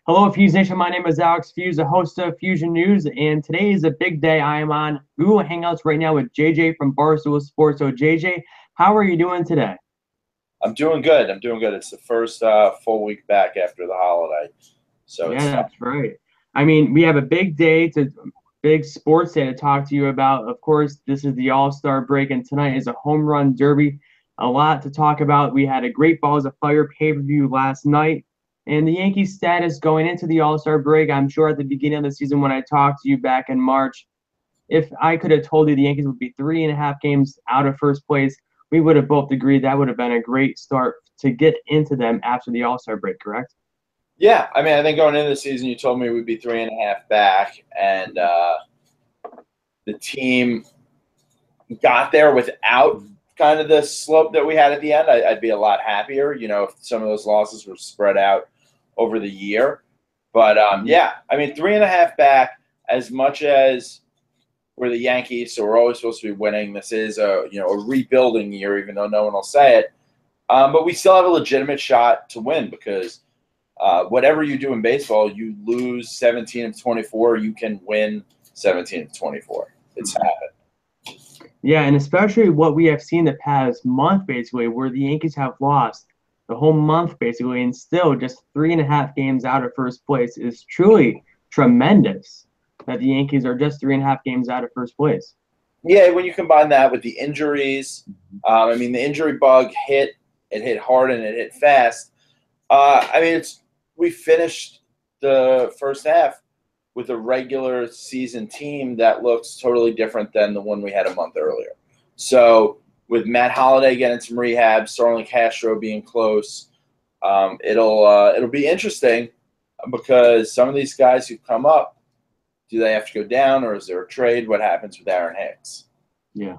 Hello, Fuse Nation. My name is Alex Fuse, the host of Fusion News, and today is a big day. I am on Google Hangouts right now with JJ from Barstool Sports. So, JJ, how are you doing today? I'm doing good. I'm doing good. It's the first full week back after the holiday, so Yeah, it's fun. that's right. I mean, we have a big sports day to talk to you about. Of course, this is the All-Star break, and tonight is a home run derby. A lot to talk about. We had a great Balls of Fire pay-per-view last night, and the Yankees' status going into the All-Star break. I'm sure at the beginning of the season when I talked to you back in March, if I could have told you the Yankees would be 3.5 games out of first place, we would have both agreed that would have been a great start to get into them after the All-Star break, correct? Yeah, I mean, I think going into the season, you told me we'd be 3.5 back, and the team got there without kind of the slope that we had at the end. I'd be a lot happier, if some of those losses were spread out over the year. But yeah, I mean, 3.5 back. As much as we're the Yankees, so we're always supposed to be winning. This is a rebuilding year, even though no one will say it. But we still have a legitimate shot to win because whatever you do in baseball, you lose 17 of 24, you can win 17 of 24. It's happened. Yeah, and especially what we have seen the past month, basically, where the Yankees have lost the whole month, basically, and still just 3.5 games out of first place is truly tremendous that the Yankees are just 3.5 games out of first place. Yeah, when you combine that with the injuries, I mean, the injury bug hit. It hit hard and it hit fast. I mean, we finished the first half with a regular season team that looks totally different than the one we had a month earlier. So with Matt Holliday getting some rehab, Starlin Castro being close, it'll be interesting because some of these guys who come up, do they have to go down or is there a trade? What happens with Aaron Hicks? Yeah.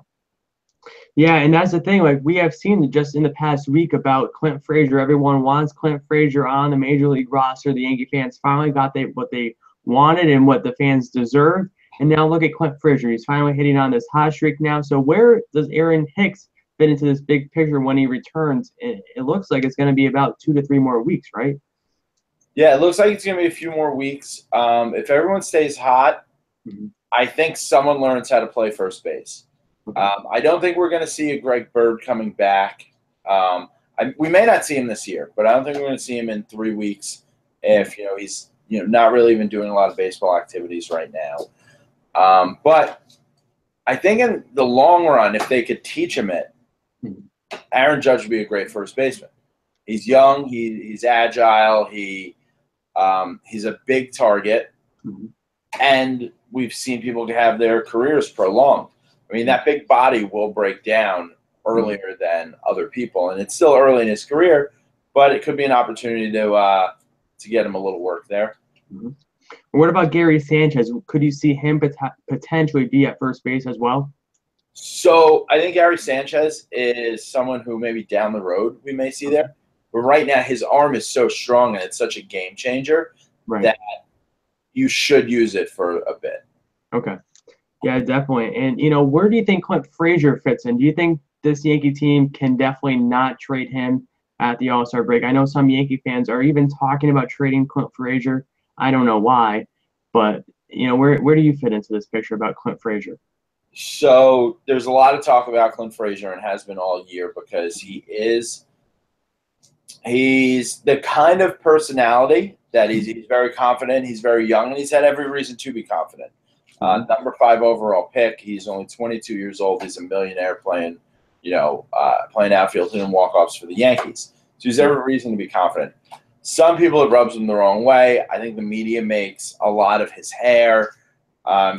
Yeah, and that's the thing. Like we have seen just in the past week about Clint Frazier. Everyone wants Clint Frazier on the major league roster. The Yankee fans finally got what they wanted and what the fans deserved. And now look at Clint Frazier. He's finally hitting on this hot streak now. So where does Aaron Hicks fit into this big picture when he returns? It looks like it's going to be about 2 to 3 more weeks, right? Yeah, it looks like it's going to be a few more weeks. If everyone stays hot, I think someone learns how to play first base. I don't think we're going to see a Greg Bird coming back. We may not see him this year, but I don't think we're going to see him in 3 weeks if he's not really even doing a lot of baseball activities right now. But I think in the long run, if they could teach him it, Aaron Judge would be a great first baseman. He's young, he's agile, he's a big target, and we've seen people have their careers prolonged. I mean, that big body will break down earlier than other people, and it's still early in his career, but it could be an opportunity to get him a little work there. What about Gary Sanchez? Could you see him potentially be at first base as well? So I think Gary Sanchez is someone who maybe down the road we may see there. But right now his arm is so strong and it's such a game changer that you should use it for a bit. Okay. Yeah, definitely. And, where do you think Clint Frazier fits in? Do you think this Yankee team can definitely not trade him at the All-Star break? I know some Yankee fans are even talking about trading Clint Frazier. I don't know why, but, where do you fit into this picture about Clint Frazier? So there's a lot of talk about Clint Frazier and has been all year because he's the kind of personality that he's very confident, he's very young, and he's had every reason to be confident. Number 5 overall pick. He's only 22 years old. He's a millionaire playing outfield and walk-offs for the Yankees. So he's every reason to be confident. Some people, it rubs him the wrong way. I think the media makes a lot of his hair.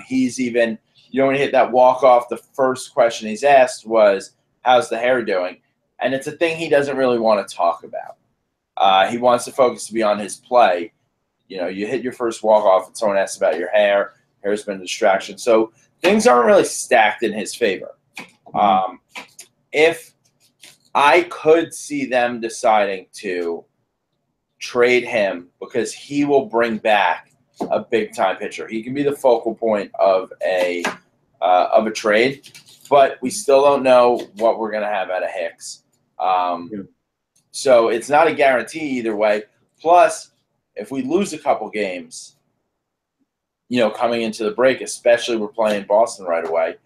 He's even, when he hit that walk-off, the first question he's asked was, how's the hair doing? And it's a thing he doesn't really want to talk about. He wants the focus to be on his play. You hit your first walk-off and someone asks about your hair. Hair's been a distraction. So things aren't really stacked in his favor. If I could see them deciding to trade him because he will bring back a big-time pitcher. He can be the focal point of a trade, but we still don't know what we're going to have out of Hicks. So it's not a guarantee either way. Plus, if we lose a couple games, coming into the break, especially we're playing Boston right away,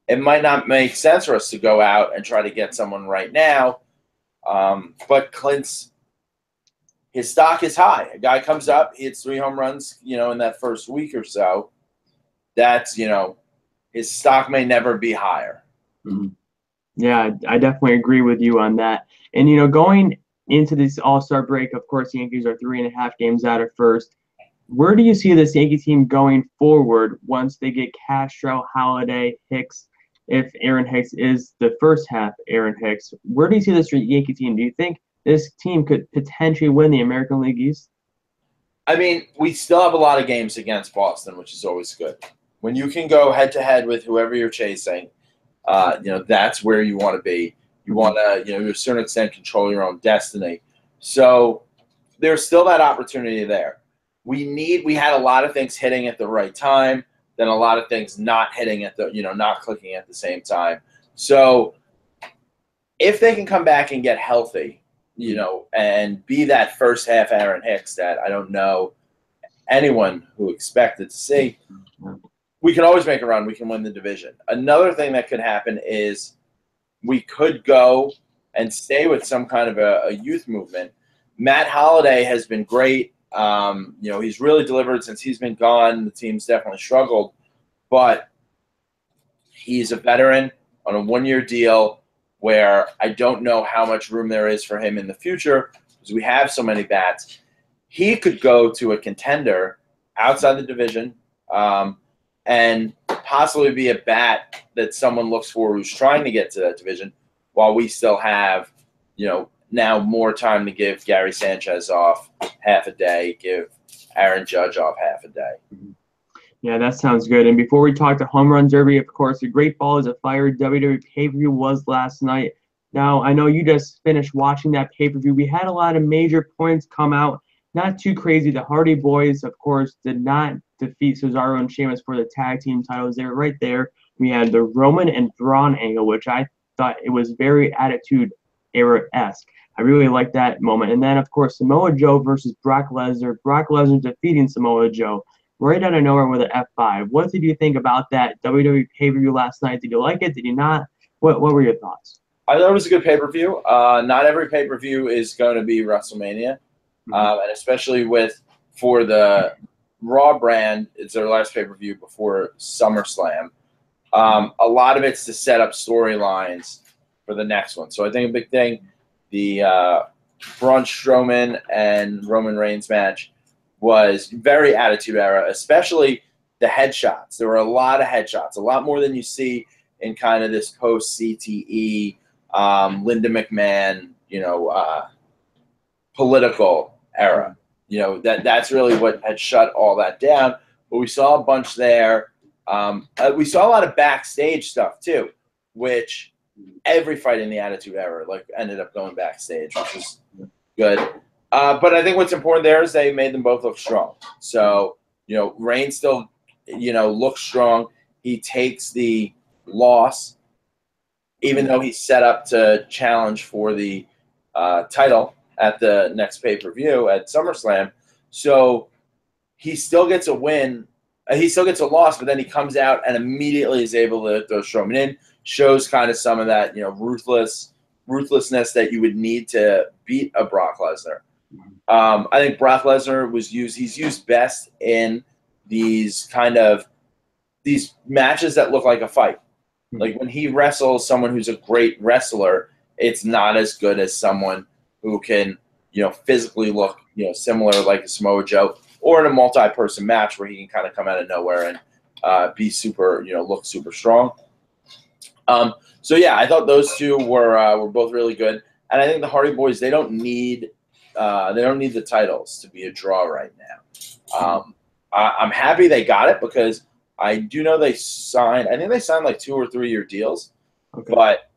it might not make sense for us to go out and try to get someone right now. But his stock is high. A guy comes up, he hits 3 home runs, in that first week or so. That's, his stock may never be higher. Mm-hmm. Yeah, I definitely agree with you on that. And, going into this All-Star break, of course, the Yankees are 3.5 games out of first. Where do you see this Yankee team going forward once they get Castro, Holiday, Hicks? If Aaron Hicks is the first half Aaron Hicks, where do you see this Yankee team? Do you think this team could potentially win the American League East? I mean, we still have a lot of games against Boston, which is always good. When you can go head-to-head with whoever you're chasing, that's where you want to be. You want to, to a certain extent, control your own destiny. So there's still that opportunity there. We had a lot of things hitting at the right time, then a lot of things not hitting at the, not clicking at the same time. So if they can come back and get healthy, and be that first half Aaron Hicks that I don't know anyone who expected to see, we can always make a run. We can win the division. Another thing that could happen is we could go and stay with some kind of a youth movement. Matt Holliday has been great. He's really delivered since he's been gone. The team's definitely struggled, but he's a veteran on a 1-year deal where I don't know how much room there is for him in the future because we have so many bats. He could go to a contender outside the division and possibly be a bat that someone looks for who's trying to get to that division while we still have, now more time to give Gary Sanchez off half a day, give Aaron Judge off half a day. Yeah, that sounds good. And before we talk to Home Run Derby, of course, the Great Ball is a Fire WWE pay-per-view was last night. Now, I know you just finished watching that pay-per-view. We had a lot of major points come out. Not too crazy. The Hardy Boys, of course, did not defeat Cesaro and Sheamus for the tag team titles. They were right there. We had the Roman and Braun angle, which I thought it was very Attitude Era-esque. I really liked that moment. And then, of course, Samoa Joe versus Brock Lesnar. Brock Lesnar defeating Samoa Joe right out of nowhere with an F5. What did you think about that WWE pay-per-view last night? Did you like it? Did you not? What were your thoughts? I thought it was a good pay-per-view. Not every pay-per-view is going to be WrestleMania, and especially for the Raw brand, it's their last pay-per-view before SummerSlam. A lot of it's to set up storylines for the next one. So I think a big thing, the Braun Strowman and Roman Reigns match was very Attitude Era, especially the headshots. There were a lot of headshots, a lot more than you see in kind of this post-CTE, Linda McMahon, political era. That's really what had shut all that down. But we saw a bunch there. We saw a lot of backstage stuff too, which every fight in the Attitude Era ended up going backstage, which was good. But I think what's important there is they made them both look strong. So, Reigns still, looks strong. He takes the loss, even though he's set up to challenge for the title at the next pay-per-view at SummerSlam. So he still gets a win. He still gets a loss, but then he comes out and immediately is able to throw Strowman in, shows kind of some of that, ruthlessness that you would need to beat a Brock Lesnar. I think Brock Lesnar he's used best in these matches that look like a fight. Like when he wrestles someone who's a great wrestler, it's not as good as someone who can, physically look, similar like a Samoa Joe, or in a multi-person match where he can kind of come out of nowhere and be super, look super strong. So yeah, I thought those two were both really good, and I think the Hardy Boys, they don't need the titles to be a draw right now. I'm happy they got it because I do know they signed. I think they signed like 2 or 3 year deals, okay. But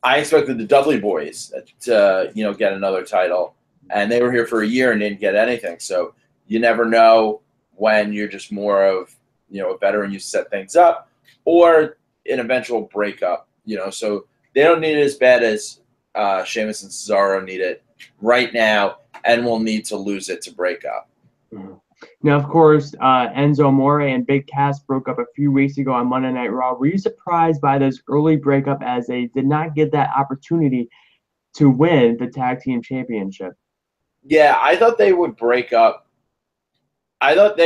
I expected the Dudley Boys to get another title, and they were here for a year and didn't get anything. So you never know when you're just more of a veteran, you set things up, or an eventual breakup. So they don't need it as bad as Sheamus and Cesaro need it. right now and will need to lose it to break up. Now, of course, Enzo Amore and Big Cass broke up a few weeks ago on Monday Night Raw. Were you surprised by this early breakup as they did not get that opportunity to win the tag team championship? Yeah, I thought they would break up. I thought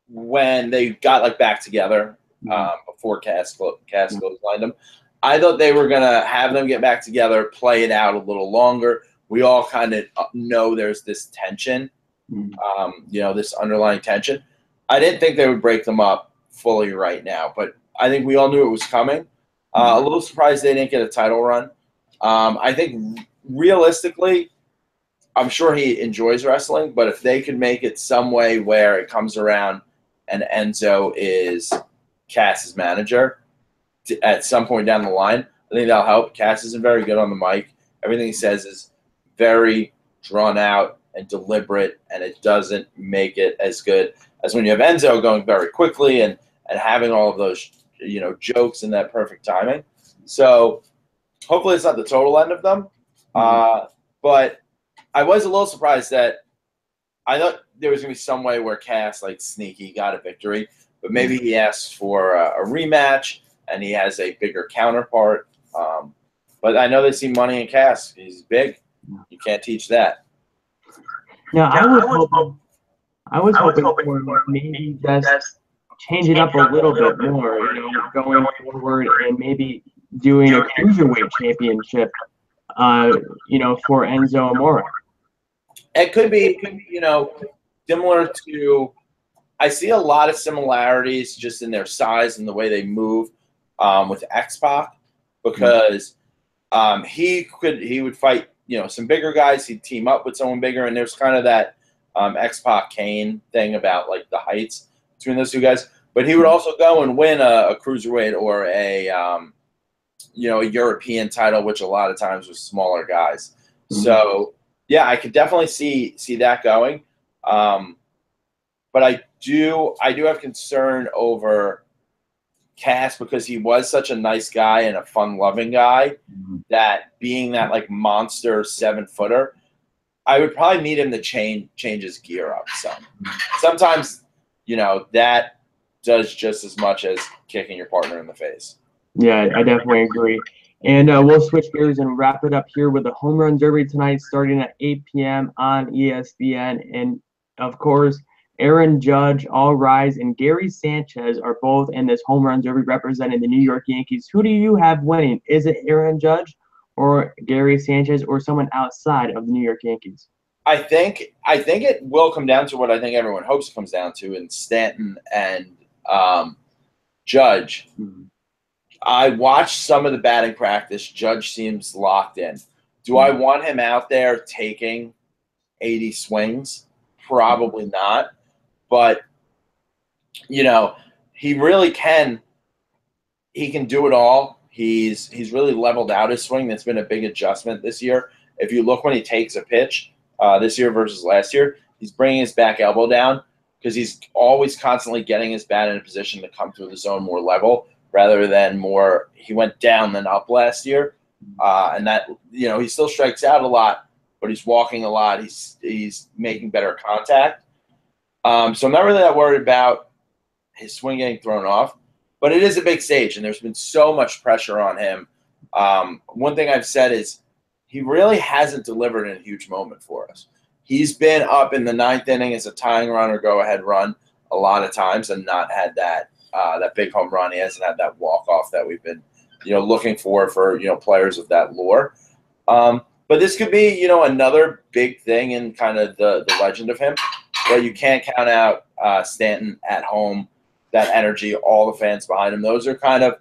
when they got like back together before Cass clotheslined them, I thought they were gonna have them get back together, play it out a little longer. We all kind of know there's this tension, this underlying tension. I didn't think they would break them up fully right now, but I think we all knew it was coming. A little surprised they didn't get a title run. I think realistically, I'm sure he enjoys wrestling, but if they could make it some way where it comes around and Enzo is Cass's manager at some point down the line, I think that'll help. Cass isn't very good on the mic. Everything he says is very drawn out and deliberate, and it doesn't make it as good as when you have Enzo going very quickly and having all of those jokes and that perfect timing. So hopefully it's not the total end of them. But I was a little surprised that I thought there was going to be some way where Cass, like sneaky, got a victory. But maybe he asked for a rematch and he has a bigger counterpart. But I know they see money in Cass. He's big. You can't teach that. Now, I was hoping for maybe just change it up a little bit more, going forward and maybe doing a cruiserweight championship, for Enzo Amore. It could be, similar to. I see a lot of similarities just in their size and the way they move with X-Pac, because he would fight some bigger guys. He'd team up with someone bigger, and there's kind of that X-Pac Kane thing about like the heights between those two guys. But he would also go and win a cruiserweight or a European title, which a lot of times was smaller guys. So yeah, I could definitely see that going. But I do have concern over Cass because he was such a nice guy and a fun-loving guy that being that like monster 7-footer, I would probably need him to change his gear up some. Sometimes, that does just as much as kicking your partner in the face. Yeah, I definitely agree. And we'll switch gears and wrap it up here with the Home Run Derby tonight starting at 8 p.m. on ESPN. And, of course, Aaron Judge, All Rise, and Gary Sanchez are both in this Home Run Derby representing the New York Yankees. Who do you have winning? Is it Aaron Judge or Gary Sanchez or someone outside of the New York Yankees? I think it will come down to what I think everyone hopes it comes down to in Stanton and Judge. I watched some of the batting practice. Judge seems locked in. Do I want him out there taking 80 swings? Probably not. But, he really can. He can do it all. He's really leveled out his swing. That's been a big adjustment this year. If you look when he takes a pitch this year versus last year, he's bringing his back elbow down because he's always constantly getting his bat in a position to come through the zone more level rather than more. He went down than up last year. And that, he still strikes out a lot, but he's walking a lot. He's making better contact. So I'm not really that worried about his swing getting thrown off, but it is a big stage, and there's been so much pressure on him. One thing I've said is he really hasn't delivered in a huge moment for us. He's been up in the 9th inning as a tying run or go-ahead run a lot of times and not had that big home run. He hasn't had that walk-off that we've been looking for players of that lore. But this could be, another big thing in kind of the legend of him, where you can't count out Stanton at home, that energy, all the fans behind him. Those are kind of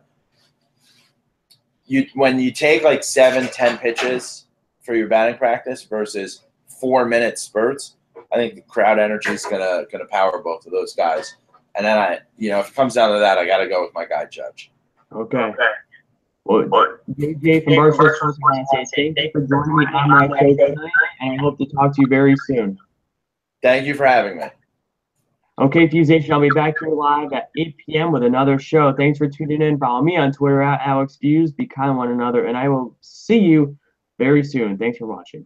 when you take like 7-10 pitches for your batting practice versus 4-minute spurts. I think the crowd energy is gonna power both of those guys. And then if it comes down to that, I got to go with my guy Judge. Okay. Well, JJ from Barstool Sports, thank you for joining me on my show tonight, and I hope to talk to you very soon. Thank you for having me. Okay, Feuzion, I'll be back here live at 8 p.m. with another show. Thanks for tuning in. Follow me on Twitter @AlexFeuz. Be kind to one another, and I will see you very soon. Thanks for watching.